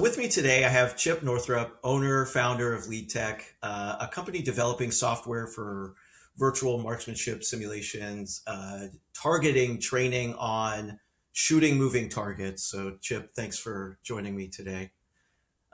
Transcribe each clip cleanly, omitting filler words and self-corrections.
With me today, I have Chip Northrup, owner, founder of Lead Tech, a company developing software for virtual marksmanship simulations, targeting training on shooting moving targets. So, Chip, thanks for joining me today.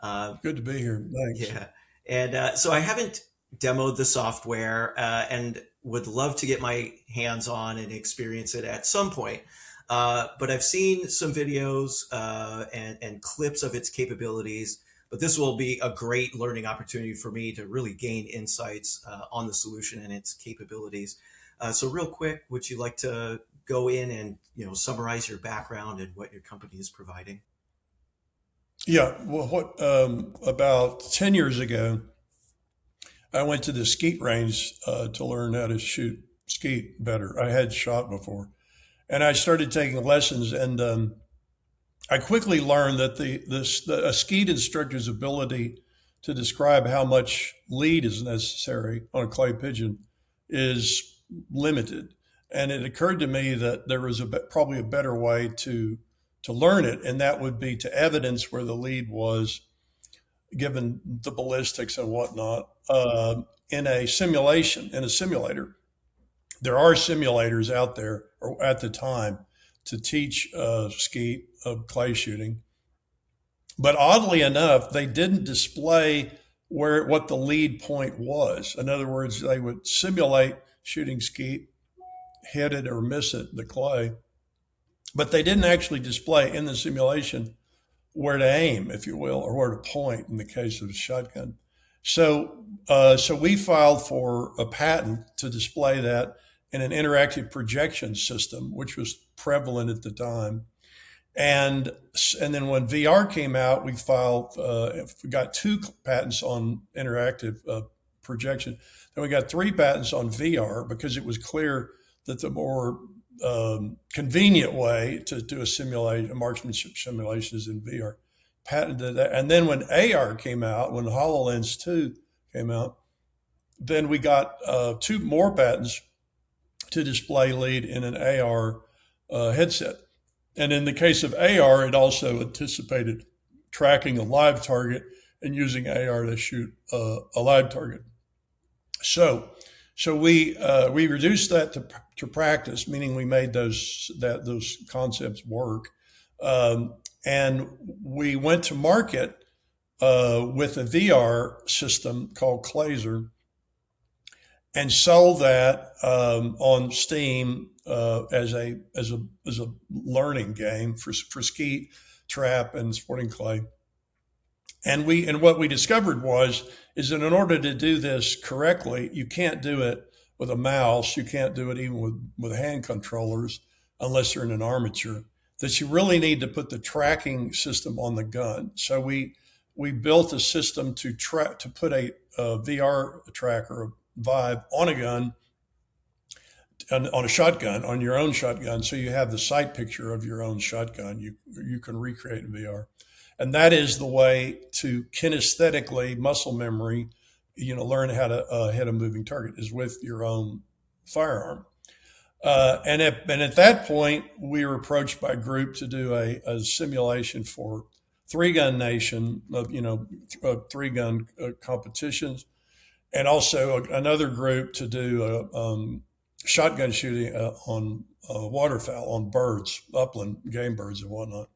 Uh, Good to be here. Thanks. yeah. And I haven't demoed the software and would love to get my hands on and experience it at some point. But I've seen some videos and clips of its capabilities. But this will be a great learning opportunity for me to really gain insights on the solution and its capabilities. So, real quick, would you like to go in and summarize your background and what your company is providing? Yeah, well, what about 10 years ago, I went to the skeet range to learn how to shoot skeet better. I had shot before, and I started taking lessons, and I quickly learned that a skeet instructor's ability to describe how much lead is necessary on a clay pigeon is limited. And it occurred to me that there was probably a better way to learn it, and that would be to evidence where the lead was given the ballistics and whatnot in a simulation, in a simulator. There are simulators out there, or at the time, to teach skeet clay shooting. But oddly enough, they didn't display where what the lead point was. In other words, they would simulate shooting skeet, hit it or miss it, the clay, but they didn't actually display in the simulation where to aim, if you will, or where to point in the case of a shotgun. So we filed for a patent to display that in an interactive projection system, which was prevalent at the time. And and then when VR came out, we got two patents on interactive projection. Then we got three patents on VR because it was clear that the more convenient way to do a marksmanship simulation is in VR. Patented that, and then when AR came out, when Hololens 2 came out, then we got two more patents to display lead in an AR headset. And in the case of AR, it also anticipated tracking a live target and using AR to shoot a live target. So, so we reduced that to practice, meaning we made those concepts work, and we went to market with a VR system called Clazer and sold that on Steam as a learning game for skeet, trap, and sporting clay. And what we discovered is that in order to do this correctly, you can't do it with a mouse. You can't do it even with hand controllers unless you're in an armature. That you really need to put the tracking system on the gun. So we built a system to put a VR tracker, a Vive, on a gun, on a shotgun, on your own shotgun, so you have the sight picture of your own shotgun. You can recreate in VR, and that is the way to kinesthetically muscle memory. Learn how to hit a moving target is with your own firearm. And at that point, we were approached by a group to do a simulation for Three Gun Nation, three gun competitions, and also another group to do shotgun shooting on waterfowl, on birds, upland game birds and whatnot.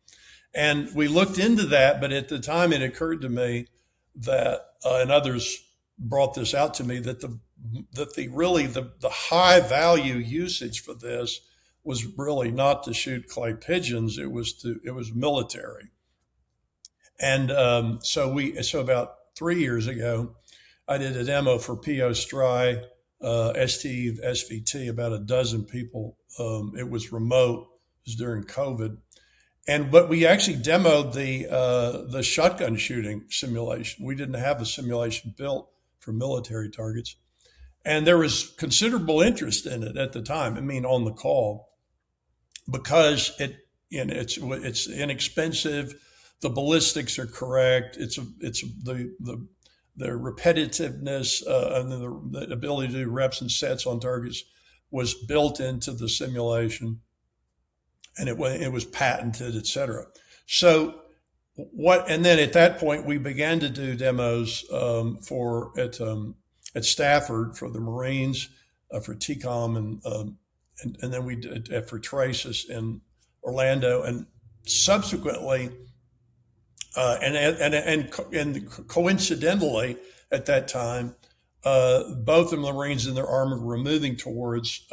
And we looked into that, but at the time it occurred to me that, and others brought this out to me, that the high value usage for this was really not to shoot clay pigeons. It was military. And so about 3 years ago, I did a demo for PO Stry, ST, SVT, about a dozen people. It was remote. It was during COVID, but we actually demoed the shotgun shooting simulation. We didn't have a simulation built for military targets, and there was considerable interest in it at the time. I mean, on the call, because it's inexpensive. The ballistics are correct. It's the repetitiveness and the ability to do reps and sets on targets was built into the simulation, and it was patented, et cetera. So what, and then at that point we began to do demos for at Stafford for the Marines, for TCOM, and then we did for Traces in Orlando, and subsequently, and coincidentally at that time, both of the Marines and their armor were moving towards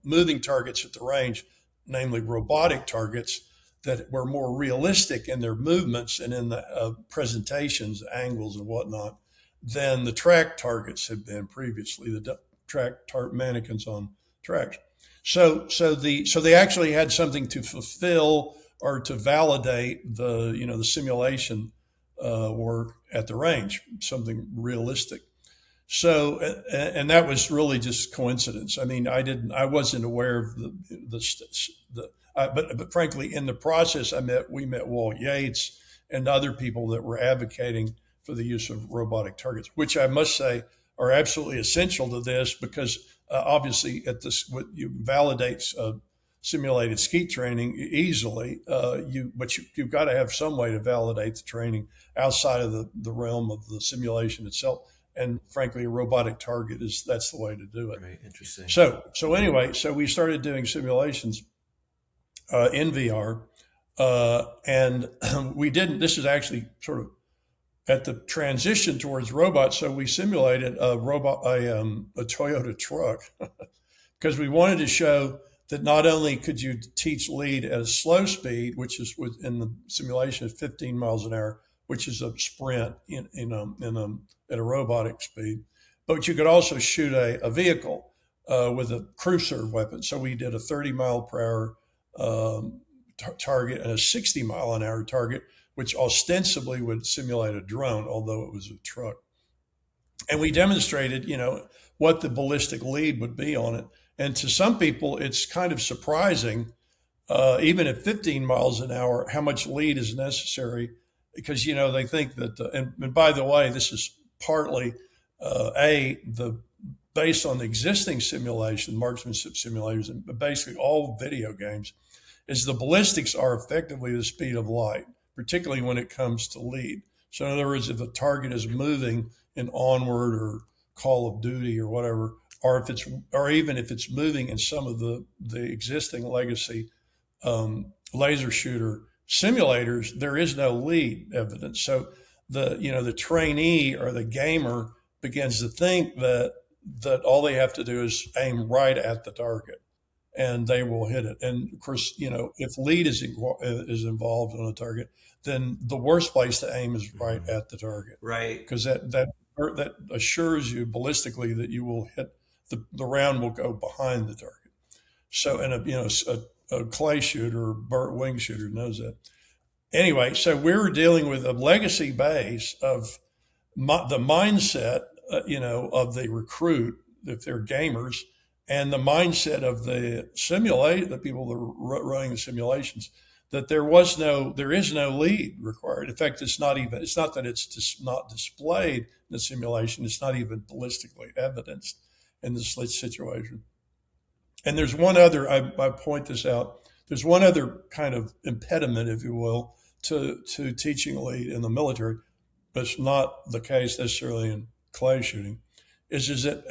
moving targets at the range, namely robotic targets that were more realistic in their movements and in the presentations, angles, and whatnot than the track targets had been previously. The mannequins on tracks. So they actually had something to fulfill or to validate the simulation work at the range, something realistic. So, and that was really just coincidence. I mean, I wasn't aware of but frankly, in the process, we met Walt Yates and other people that were advocating for the use of robotic targets, which I must say are absolutely essential to this because obviously at this, what you validates simulated skeet training easily. You've got to have some way to validate the training outside of the realm of the simulation itself. And frankly, a robotic target that's the way to do it. Right. Interesting. So anyway, so we started doing simulations in VR, and we didn't. This is actually sort of at the transition towards robots. So we simulated a Toyota truck, because we wanted to show that not only could you teach lead at a slow speed, which is in the simulation of 15 miles an hour, which is a sprint at a robotic speed, but you could also shoot a vehicle with a cruiser weapon. So we did a 30 mile per hour target and a 60 mile an hour target, which ostensibly would simulate a drone, although it was a truck. And we demonstrated, what the ballistic lead would be on it. And to some people, it's kind of surprising, even at 15 miles an hour, how much lead is necessary, because they think that. And by the way, this is partly based on the existing simulation, marksmanship simulators, and basically all video games, is the ballistics are effectively the speed of light, particularly when it comes to lead. So in other words, if a target is moving in Onward or Call of Duty or whatever, or even if it's moving in some of the existing legacy laser shooter simulators, there is no lead evidence. So the trainee or the gamer begins to think that all they have to do is aim right at the target, and they will hit it. And of course, if lead is involved on a target, then the worst place to aim is right at the target, Right. because that assures you ballistically that you will hit the round will go behind the target. So, and a clay shooter or burnt wing shooter knows that. Anyway, so we were dealing with a legacy base of the mindset, of the recruit, if they're gamers, and the mindset of the people that are running the simulations, that there is no lead required. In fact, it's not that it's just not displayed in the simulation. It's not even ballistically evidenced in this situation. And there's one other, I point this out, there's one other kind of impediment, if you will, to teaching lead in the military, but it's not the case necessarily in clay shooting, is that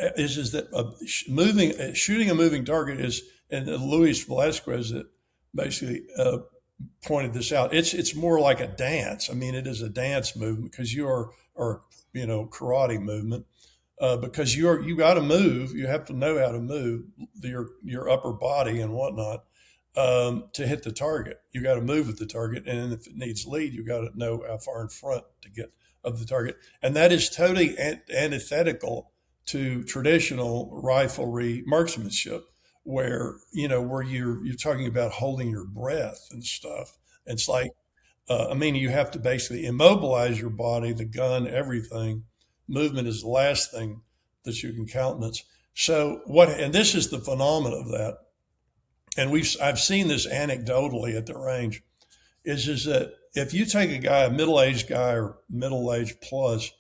shooting a moving target is, and Luis Velasquez basically pointed this out. It's more like a dance. I mean, it is a dance movement because karate movement, because you got to move. You have to know how to move your upper body and whatnot to hit the target. You got to move with the target, and if it needs lead, you got to know how far in front to get of the target, and that is totally antithetical to traditional riflery marksmanship, where you're talking about holding your breath and stuff. It's like, you have to basically immobilize your body, the gun, everything. Movement is the last thing that you can countenance. So and this is the phenomenon of that, and I've seen this anecdotally at the range, is that if you take a middle-aged guy or middle-aged plus,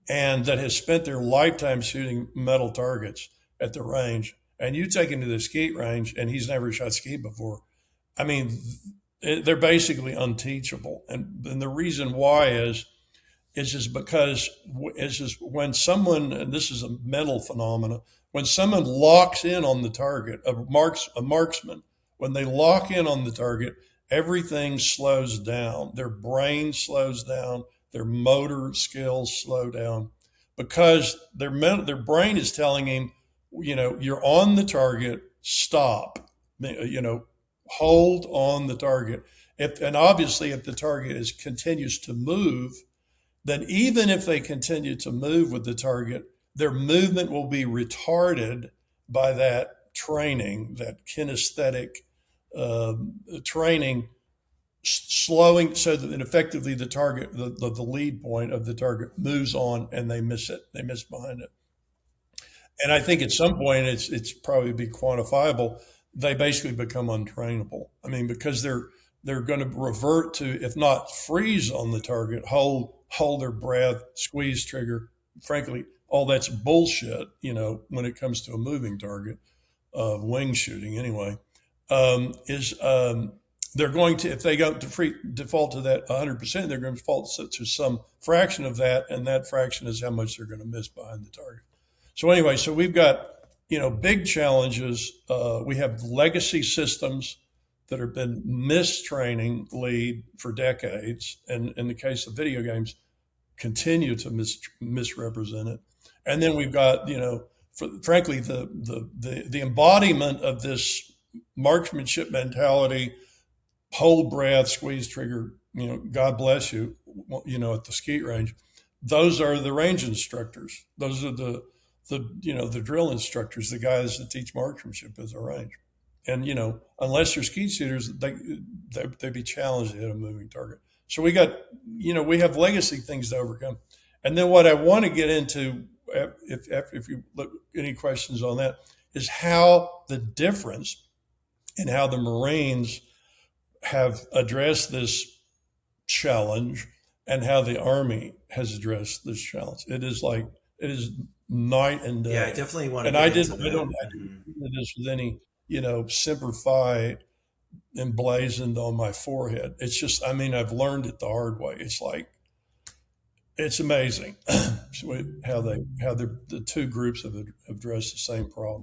and that has spent their lifetime shooting metal targets at the range, and you take him to the skeet range and he's never shot skeet before, I mean, they're basically unteachable. And the reason why is just because it's just when someone, and this is a mental phenomena, when someone locks in on the target, a marksman, when they lock in on the target, everything slows down. Their brain slows down, their motor skills slow down, because their brain is telling him, you're on the target, stop, hold on the target. And obviously, if the target continues to move, then even if they continue to move with the target, their movement will be retarded by that training, that kinesthetic training, slowing so that effectively the target, the lead point of the target moves on and they miss it. They miss behind it. And I think at some point it's probably be quantifiable. They basically become untrainable. I mean, because they're going to revert to, if not freeze on the target, hold their breath, squeeze trigger. Frankly, all that's bullshit. When it comes to a moving target, wing shooting anyway, is they're going to, if they go to default to that 100%, they're going to default to some fraction of that, and that fraction is how much they're going to miss behind the target. So anyway, so we've got big challenges. We have legacy systems that have been mistraining lead for decades, and in the case of video games, continue to misrepresent it. And then we've got frankly the embodiment of this marksmanship mentality: hold breath, squeeze trigger. God bless you. At the skeet range, those are the range instructors. Those are the drill instructors, the guys that teach marksmanship at the range. And unless they're skeet shooters, they'd be challenged to hit a moving target. So we have legacy things to overcome. And then what I want to get into, if you look any questions on that, is how the difference in how the Marines have addressed this challenge and how the Army has addressed this challenge. It is night and Yeah, I day. definitely want to And get into I that. don't Mhm. do this with any, Semper Fi emblazoned on my forehead. It's just, I mean, I've learned it the hard way. It's amazing how the two groups have addressed the same problem.